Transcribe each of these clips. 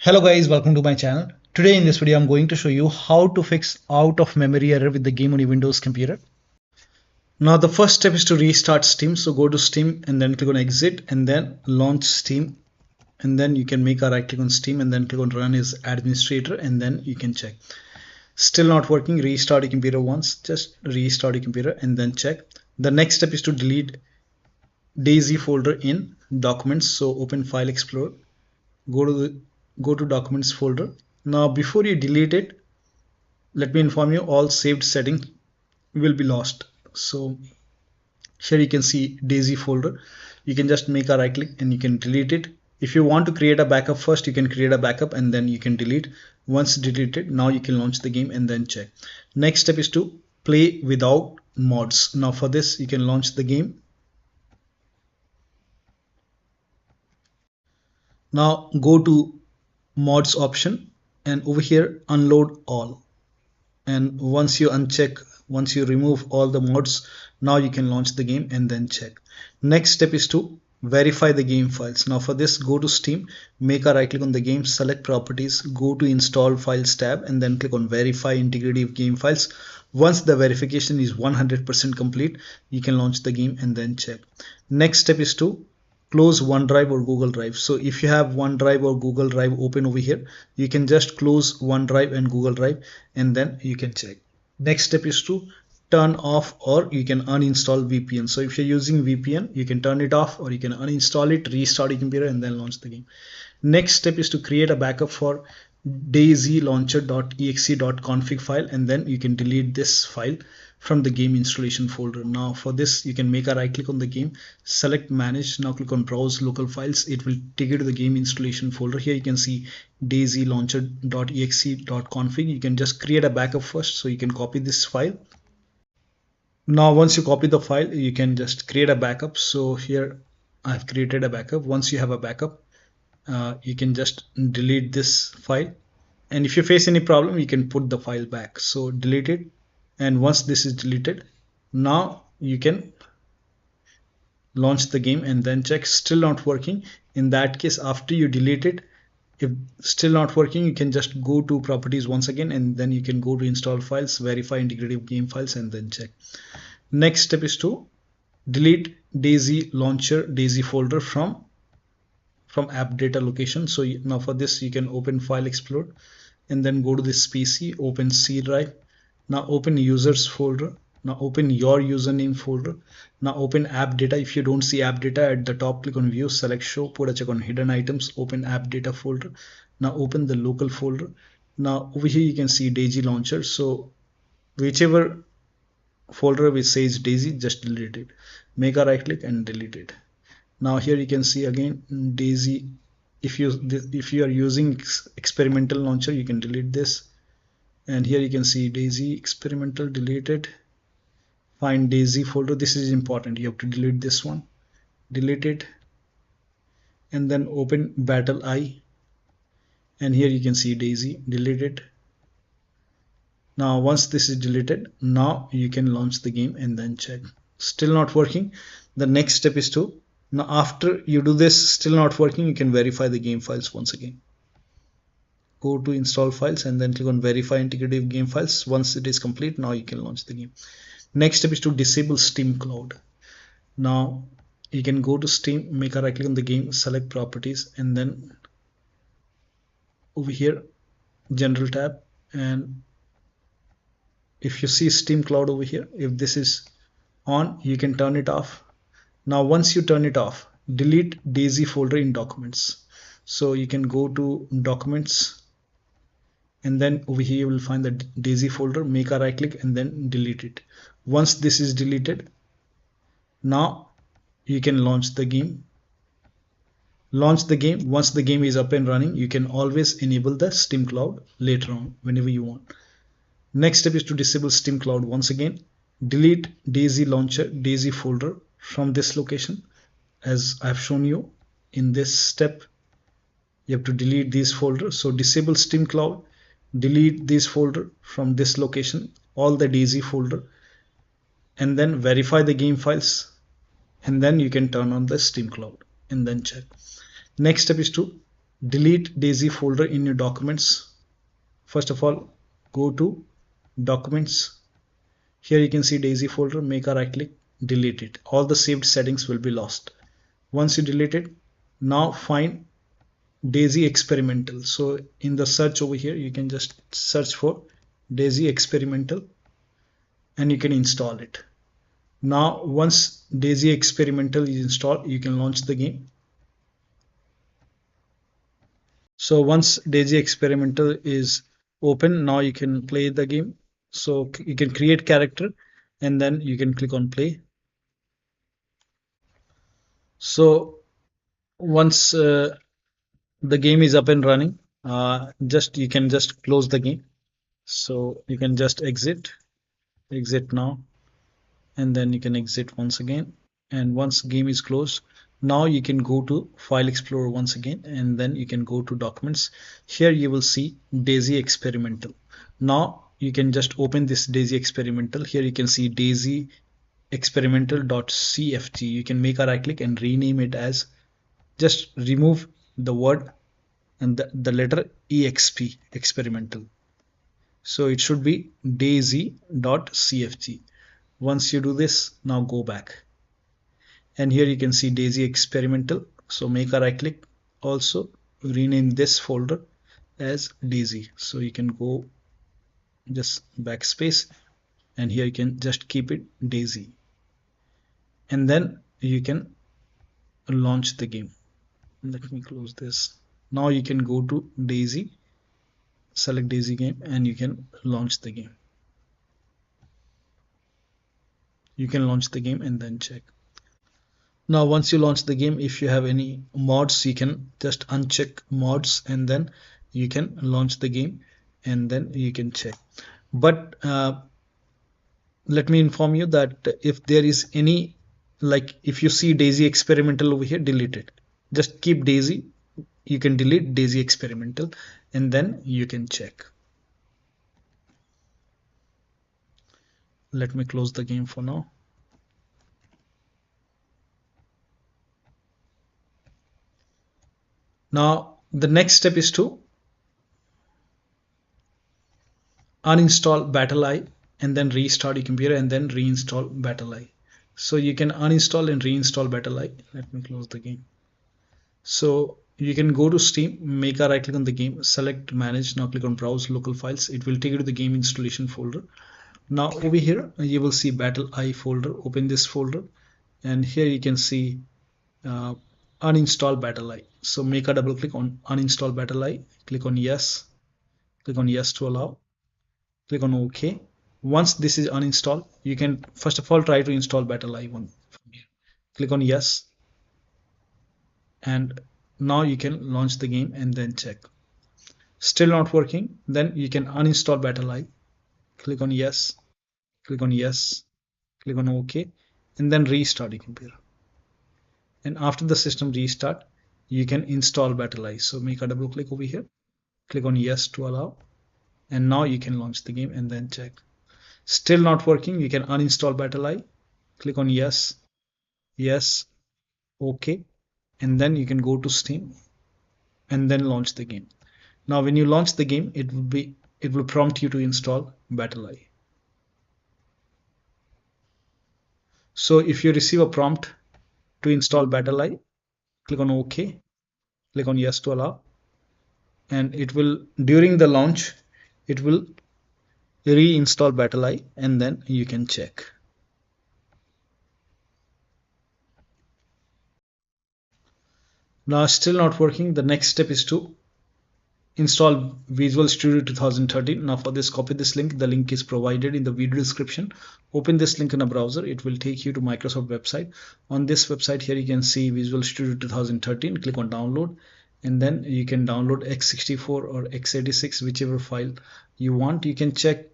Hello guys, welcome to my channel. Today in this video I'm going to show you how to fix out of memory error with the game on your Windows computer. Now the first step is to restart Steam. So go to Steam and then click on exit and then launch Steam, and then you can make a right click on Steam and then click on run as administrator and then you can check. Still not working, restart your computer once, just restart your computer and then check. The next step is to delete DayZ folder in documents. So open File Explorer, go to documents folder. Now before you delete it, let me inform you all saved settings will be lost. So here you can see DayZ folder. You can just make a right click and you can delete it. If you want to create a backup first, you can create a backup and then you can delete. Once deleted, now you can launch the game and then check. Next step is to play without mods. Now for this you can launch the game. Now go to mods option and over here unload all, and once you remove all the mods, now you can launch the game and then check. Next step is to verify the game files. Now for this, go to Steam, make a right click on the game, select properties, go to install files tab and then click on verify integrity of game files. Once the verification is 100% complete, you can launch the game and then check. Next step is to close OneDrive or Google Drive. So if you have OneDrive or Google Drive open over here, you can just close OneDrive and Google Drive and then you can check. Next step is to turn off or you can uninstall VPN. So if you're using VPN, you can turn it off or you can uninstall it, restart your computer and then launch the game. Next step is to create a backup for DayZLauncher.exe.config file and then you can delete this file from the game installation folder. Now for this you can make a right click on the game, select manage, now click on browse local files. It will take you to the game installation folder. Here you can see DayZLauncher.exe.config. You can just create a backup first, so you can copy this file. Now once you copy the file, you can just create a backup. So here I've created a backup. Once you have a backup, you can just delete this file, and if you face any problem you can put the file back. So delete it, and once this is deleted, now you can launch the game and then check. Still not working. In that case, after you delete it, if still not working, you can just go to properties once again and then you can go to install files, verify integrity of game files and then check. Next step is to delete DayZ Launcher DayZ folder from AppData location. So now for this you can open File Explorer and then go to this PC, open C drive. Now open users folder. Now open your username folder. Now open AppData. If you don't see AppData at the top, click on view, select show, put a check on hidden items, open AppData folder. Now open the local folder. Now over here you can see DayZ Launcher. So whichever folder which says DayZ, just delete it. Make a right click and delete it. Now here you can see again DayZ. If you are using experimental launcher, you can delete this. And here you can see DayZ experimental, deleted. Find DayZ folder. This is important. You have to delete this one. Delete it. And then open BattlEye. And here you can see DayZ, delete it. Now once this is deleted, now you can launch the game and then check. Still not working. The next step is to, now after you do this, still not working, you can verify the game files once again. Go to install files and then click on verify integrity of game files. Once it is complete, now you can launch the game. Next step is to disable Steam Cloud. Now you can go to Steam, make a right click on the game, select properties and then over here general tab, and if you see Steam Cloud over here, if this is on, you can turn it off. Now once you turn it off, delete DayZ folder in documents. So you can go to documents and then over here you will find the DayZ folder, make a right click and then delete it. Once this is deleted, now you can launch the game. Once the game is up and running, you can always enable the Steam Cloud later on whenever you want. Next step is to disable Steam Cloud. Once again, delete DayZ Launcher DayZ folder from this location. As I've shown you in this step, you have to delete these folders. So disable Steam Cloud, delete this folder from this location, all the DayZ folder, and then verify the game files, and then you can turn on the Steam Cloud and then check. Next step is to delete DayZ folder in your documents. First of all, go to documents. Here you can see DayZ folder, make a right click, delete it. All the saved settings will be lost. Once you delete it, now find DayZ experimental. So in the search over here, you can just search for DayZ experimental and you can install it. Now once DayZ experimental is installed, you can launch the game. So once DayZ experimental is open, now you can play the game. So you can create character and then you can click on play. So once the game is up and running, you can just close the game. So you can just exit now, and then you can exit once again. And once game is closed, now you can go to File Explorer once again, and then you can go to Documents. Here you will see DayZ Experimental. Now you can just open this DayZ Experimental. Here you can see DayZ Exp.cfg. You can make a right click and rename it as, just remove the word and the letter exp, experimental. So it should be DayZ.cfg. Once you do this, now go back. And here you can see DayZ experimental. So make a right click, also rename this folder as DayZ. So you can go just backspace, and here you can just keep it DayZ. And then you can launch the game. Let me close this. Now you can go to DayZ, select DayZ game, and you can launch the game. You can launch the game and then check. Now once you launch the game, if you have any mods, you can just uncheck mods and then you can launch the game and then you can check. But let me inform you that if there is any, like if you see DayZ experimental over here, delete it. Just keep DayZ. You can delete DayZ experimental and then you can check. Let me close the game for now. Now the next step is to uninstall BattlEye and then restart your computer and then reinstall BattlEye. So you can uninstall and reinstall BattlEye. Let me close the game. So you can go to Steam, make a right click on the game, select manage, now click on browse local files. It will take you to the game installation folder. Now over here you will see BattlEye folder. Open this folder and here you can see uninstall BattlEye. So make a double click on uninstall BattlEye, click on yes to allow, click on OK. Once this is uninstalled, you can first of all try to install BattlEye one from here. Click on yes, and now you can launch the game and then check. Still not working, then you can uninstall BattlEye. Click on yes, click on yes, click on OK, and then restart your computer. And after the system restart, you can install BattlEye. So make a double click over here, click on yes to allow, and now you can launch the game and then check. Still not working, you can uninstall BattlEye, click on yes, yes, OK, and then you can go to Steam and then launch the game. Now when you launch the game, it will prompt you to install BattlEye. So if you receive a prompt to install BattlEye, click on OK, click on yes to allow, and it will, during the launch, it will reinstall BattlEye and then you can check. Now still not working. The next step is to install Visual Studio 2013. Now for this, copy this link. The link is provided in the video description. Open this link in a browser. It will take you to Microsoft website. On this website here you can see Visual Studio 2013. Click on download and then you can download x64 or x86, whichever file you want. You can check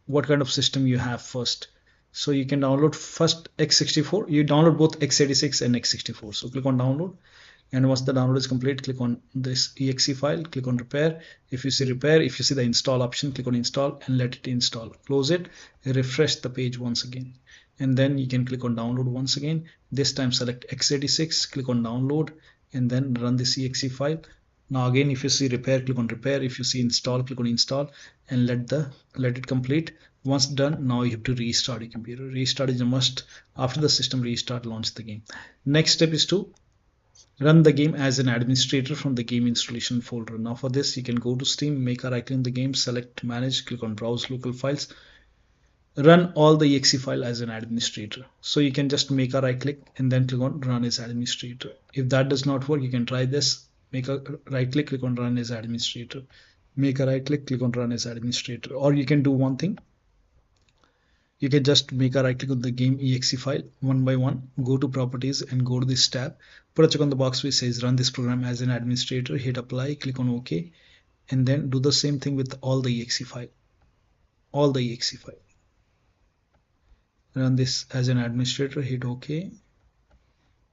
what kind of system you have first. So you can download first x64. You download both x86 and x64. So click on download. And once the download is complete, click on this exe file, click on repair. If you see repair, if you see the install option, click on install and let it install. Close it, refresh the page once again. And then you can click on download once again. This time select x86, click on download and then run this exe file. Now again, if you see repair, click on repair. If you see install, click on install and let it complete. Once done, now you have to restart your computer. Restart is a must. After the system restart, launch the game. Next step is to run the game as an administrator from the game installation folder. Now for this, you can go to Steam, make a right click on the game, select manage, click on browse local files, run all the exe file as an administrator. So you can just make a right click and then click on run as administrator. If that does not work, you can try this. Make a right click on run as administrator. Make a right click on run as administrator. Or you can do one thing. You can just make a right click on the game exe file one by one, go to properties and go to this tab, put a check on the box which says run this program as an administrator, hit apply, click on OK, and then do the same thing with all the exe file. Run this as an administrator, hit OK.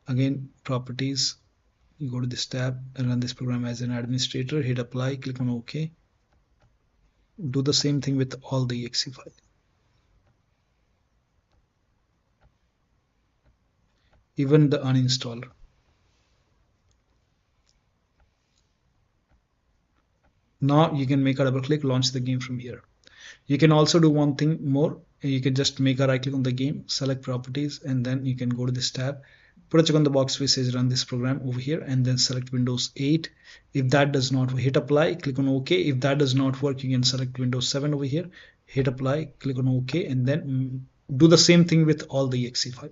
Again, properties, you go to this tab and run this program as an administrator, hit apply, click on OK. Do the same thing with all the exe file. Even the uninstaller. Now you can make a double click, launch the game from here. You can also do one thing more. You can just make a right click on the game, select properties, and then you can go to this tab, put a check on the box which says run this program over here, and then select Windows 8. If that does not, hit apply, click on OK. If that does not work, you can select Windows 7 over here, hit apply, click on OK, and then do the same thing with all the exe file.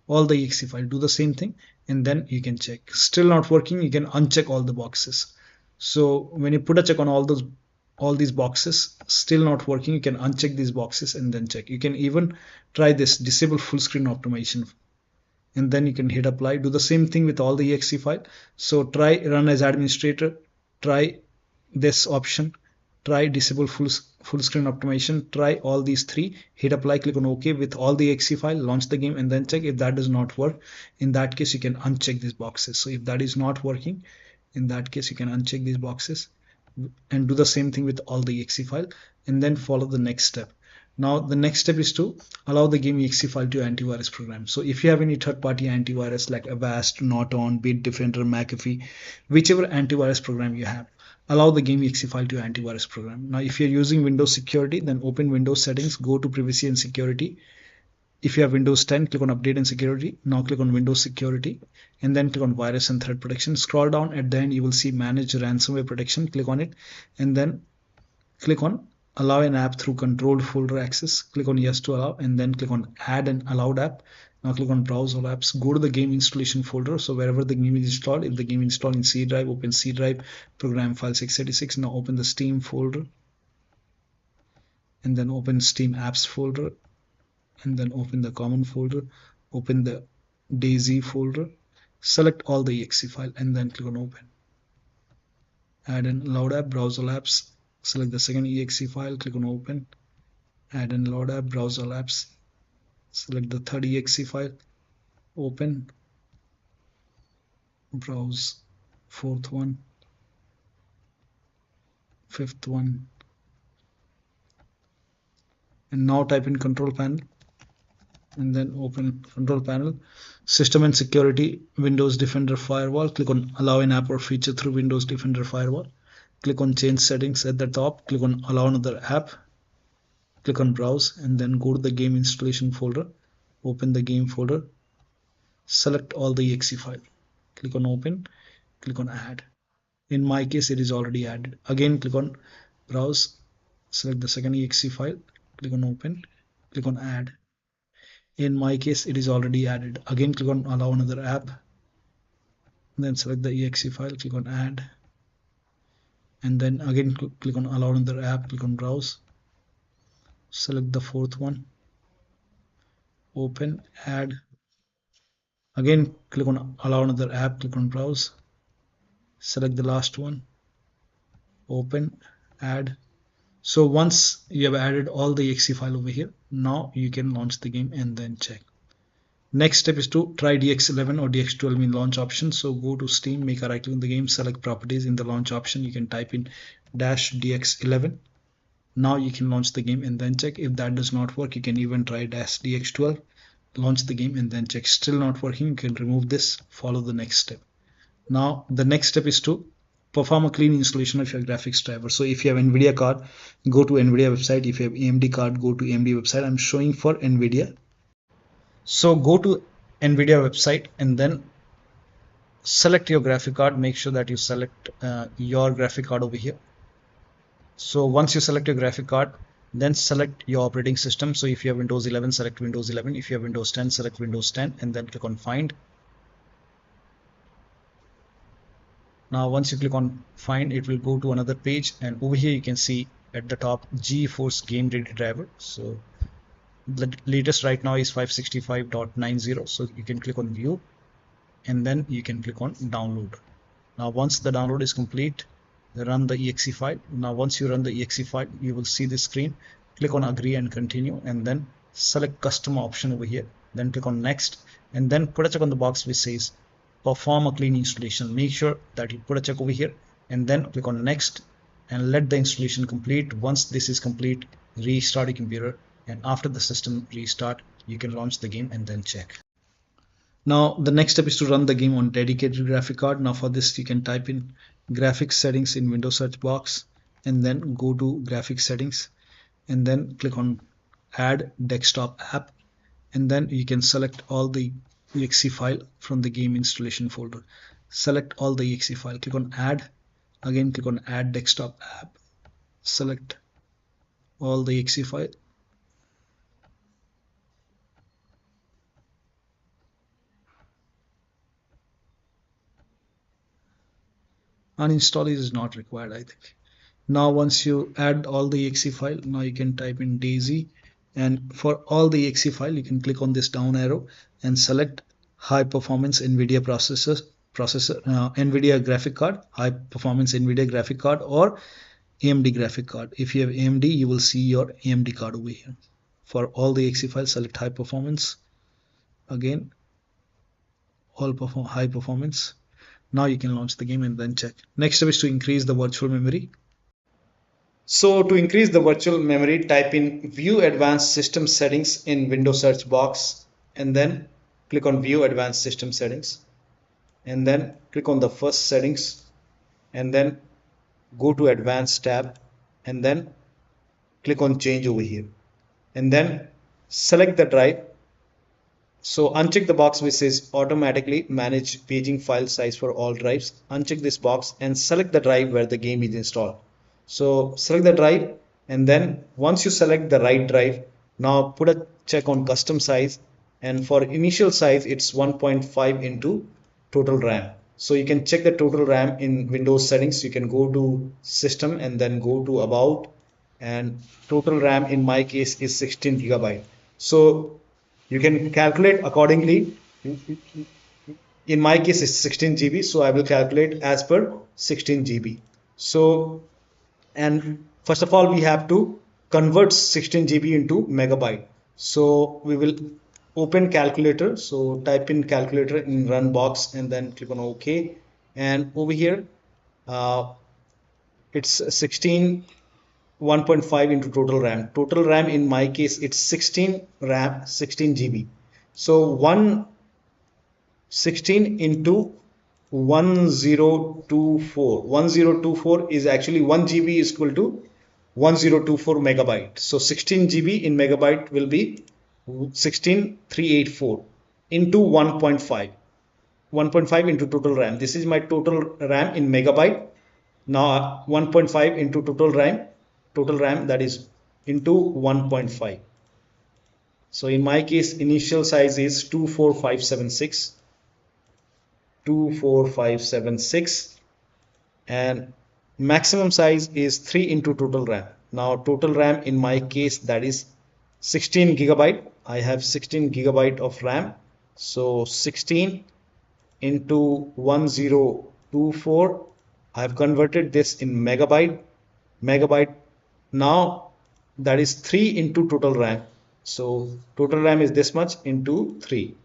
Do the same thing, and then you can check. Still not working, you can uncheck all the boxes. So when you put a check on all these boxes, still not working, you can uncheck these boxes and then check. You can even try this disable full screen optimization, and then you can hit apply. Do the same thing with all the exe file. So try run as administrator, try this option, try disable full screen optimization, try all these three, hit apply, click on OK with all the exe file, launch the game, and then check. If that does not work, in that case you can uncheck these boxes. So if that is not working, in that case you can uncheck these boxes and do the same thing with all the exe file, and then follow the next step. Now the next step is to allow the game exe file to antivirus program. So if you have any third-party antivirus like Avast, Norton, Bitdefender, McAfee, whichever antivirus program you have, allow the game exe file to antivirus program. Now if you're using Windows security, then open Windows settings, go to privacy and security. If you have Windows 10, click on update and security. Now click on Windows security and then click on virus and threat protection. Scroll down, at the end you will see manage ransomware protection. Click on it and then click on allow an app through controlled folder access. Click on yes to allow and then click on add an allowed app. Now click on browse all apps. Go to the game installation folder. So wherever the game is installed, if the game is installed in C drive, open C drive, program file 686. Now open the Steam folder and then open Steam apps folder, and then open the common folder, open the DayZ folder, select all the exe file and then click on open. Add an allowed app, browse all apps, select the second exe file, click on open, add an allowed app, browse all apps, select the third exe file, open, browse fourth one, fifth one, and now type in control panel and then open control panel, system and security, Windows Defender firewall. Click on allow an app or feature through Windows Defender firewall. Click on change settings at the top, click on allow another app, click on browse and then go to the game installation folder, open the game folder, select all the exe file, click on open, click on add. In my case it is already added. Again click on browse, select the second exe file, click on open, click on add. In my case it is already added. Again click on allow another app, then select the exe file, click on add, and then again click on allow another app, click on browse, select the fourth one, open, add, again click on allow another app, click on browse, select the last one, open, add. So once you have added all the exe file over here, now you can launch the game and then check. Next step is to try DX11 or DX12 in launch option. So go to Steam, make a right click on the game, select properties. In the launch option you can type in -DX11. Now you can launch the game and then check. If that does not work, you can even try -DX12, launch the game and then check. Still not working, you can remove this, follow the next step. Now the next step is to perform a clean installation of your graphics driver. So if you have NVIDIA card, go to NVIDIA website. If you have AMD card, go to AMD website. I'm showing for NVIDIA. So go to NVIDIA website and then select your graphic card. Make sure that you select your graphic card over here. So once you select your graphic card, then select your operating system. So if you have Windows 11, select Windows 11. If you have Windows 10, select Windows 10 and then click on find. Now once you click on find, it will go to another page, and over here you can see at the top GeForce Game Ready driver. So the latest right now is 565.90. So you can click on view and then you can click on download. Now once the download is complete, run the exe file. Now once you run the exe file, you will see this screen. Click on agree and continue and then select custom option over here. Then click on next and then put a check on the box which says perform a clean installation. Make sure that you put a check over here and then click on next and let the installation complete. Once this is complete, restart your computer, and after the system restart, you can launch the game and then check. Now the next step is to run the game on dedicated graphic card. Now for this you can type in graphics settings in Windows search box and then go to graphics settings and then click on add desktop app, and then you can select all the exe file from the game installation folder. Select all the exe file, click on add, again click on add desktop app, select all the exe file, uninstall is not required, I think. Now once you add all the exe file, now you can type in DayZ, and for all the exe file you can click on this down arrow and select high performance NVIDIA NVIDIA graphic card, high performance NVIDIA graphic card or AMD graphic card. If you have AMD, you will see your AMD card over here. For all the exe files, select high performance, again all high performance. Now you can launch the game and then check. Next step is to increase the virtual memory. So to increase the virtual memory, type in view advanced system settings in Windows search box and then click on view advanced system settings and then click on the first settings and then go to advanced tab and then click on change over here and then select the drive. So uncheck the box which says automatically manage paging file size for all drives. Uncheck this box and select the drive where the game is installed. So select the drive and then once you select the right drive, now put a check on custom size, and for initial size it's 1.5 into total RAM. So you can check the total RAM in Windows settings. You can go to system and then go to about, and total RAM in my case is 16 GB. So you can calculate accordingly. In my case it's 16 GB, so I will calculate as per 16 GB. So, and first of all we have to convert 16 GB into megabyte. So we will open calculator. So type in calculator in run box and then click on OK, and over here it's 1.5 into total RAM. Total RAM in my case it's 16 GB. So 16 into 1024 is actually 1 GB is equal to 1024 megabyte. So 16 GB in megabyte will be 16384 into 1.5 into total RAM. This is my total RAM in megabyte. Now 1.5 into total RAM, that is into 1.5. So in my case initial size is 24576 and maximum size is 3 into total RAM. Now total RAM in my case that is 16 GB. I have 16 GB of RAM. So 16 into 1024, I have converted this in megabyte. Now that is 3 into total RAM. So total RAM is this much into 3,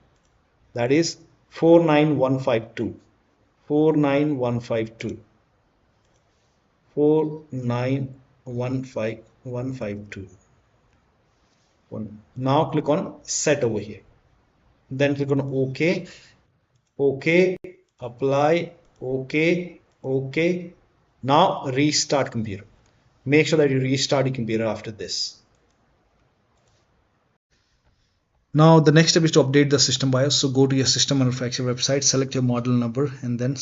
that is 49152. 49152. Now click on set over here, then click on OK, apply, OK, Okay. Now restart computer. Make sure that you restart your computer after this. Now the next step is to update the system BIOS. So go to your system manufacturer website, select your model number, and then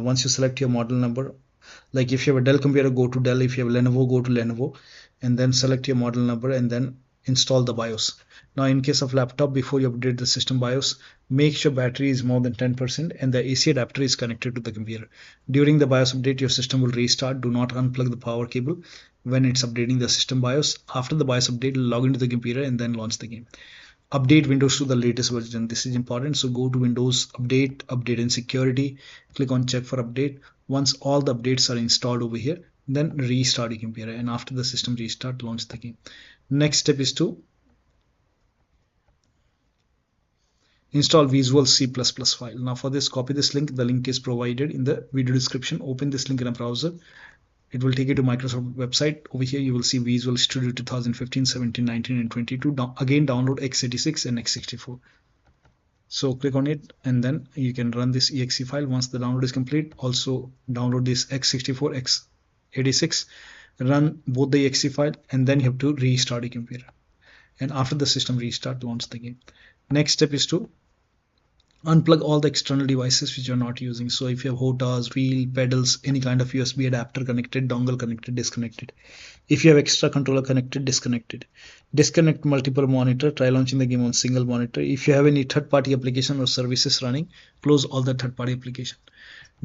once you select your model number, like if you have a Dell computer, go to Dell. If you have a Lenovo, go to Lenovo, and then select your model number and then install the BIOS. Now in case of laptop, before you update the system BIOS, make sure battery is more than 10% and the AC adapter is connected to the computer. During the BIOS update, your system will restart. Do not unplug the power cable when it's updating the system BIOS. After the BIOS update, log into the computer and then launch the game. Update Windows to the latest version. This is important. So go to Windows, update and security, click on check for update. Once all the updates are installed over here, then restart your computer, and after the system restart, launch the game. Next step is to install Visual C++ file. Now for this, copy this link. The link is provided in the video description. Open this link in a browser. It will take you to Microsoft website. Over here you will see Visual Studio 2015, 17, 19 and 22. Again download x86 and x64. So click on it and then you can run this exe file. Once the download is complete, also download this x64, x86, run both the exe file, and then you have to restart your computer. And after the system restart, launch the game. Next step is to unplug all the external devices which you're not using. So if you have HOTAs, wheel, pedals, any kind of USB adapter connected, dongle connected, disconnected. If you have extra controller connected, disconnected. Disconnect multiple monitor, try launching the game on single monitor. If you have any third-party application or services running, close all the third-party application.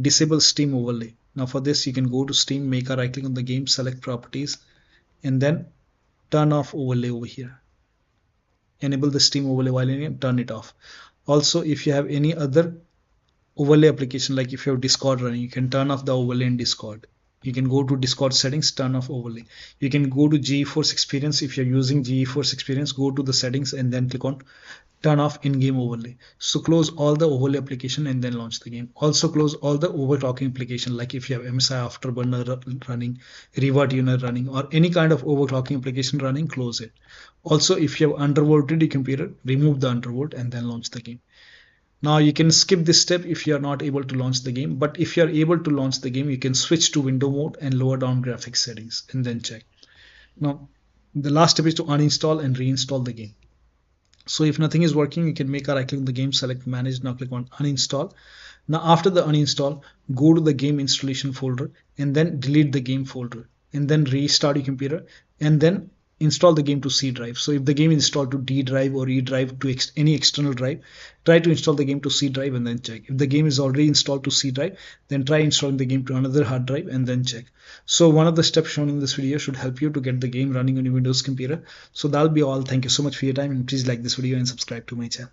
Disable Steam overlay. Now for this, you can go to Steam, make a right click on the game, select properties, and then turn off overlay over here. Enable the Steam overlay while in it, turn it off. Also, if you have any other overlay application, like if you have Discord running, you can turn off the overlay in Discord. You can go to Discord settings, turn off overlay. You can go to GeForce Experience. If you're using GeForce Experience, go to the settings and then click on turn off in-game overlay. So close all the overlay application and then launch the game. Also close all the overclocking application, like if you have MSI Afterburner running, Revert Unit running, or any kind of overclocking application running, close it. Also, if you have undervolted your computer, remove the undervolt and then launch the game. Now you can skip this step if you are not able to launch the game, but if you are able to launch the game, you can switch to window mode and lower down graphics settings and then check. Now the last step is to uninstall and reinstall the game. So if nothing is working, you can make a right click on the game, select manage, now click on uninstall. Now after the uninstall, go to the game installation folder and then delete the game folder and then restart your computer and then install the game to C drive. So if the game is installed to D drive or E drive, to any external drive, try to install the game to C drive and then check. If the game is already installed to C drive, then try installing the game to another hard drive and then check. So one of the steps shown in this video should help you to get the game running on your Windows computer. So that'll be all. Thank you so much for your time, and please like this video and subscribe to my channel.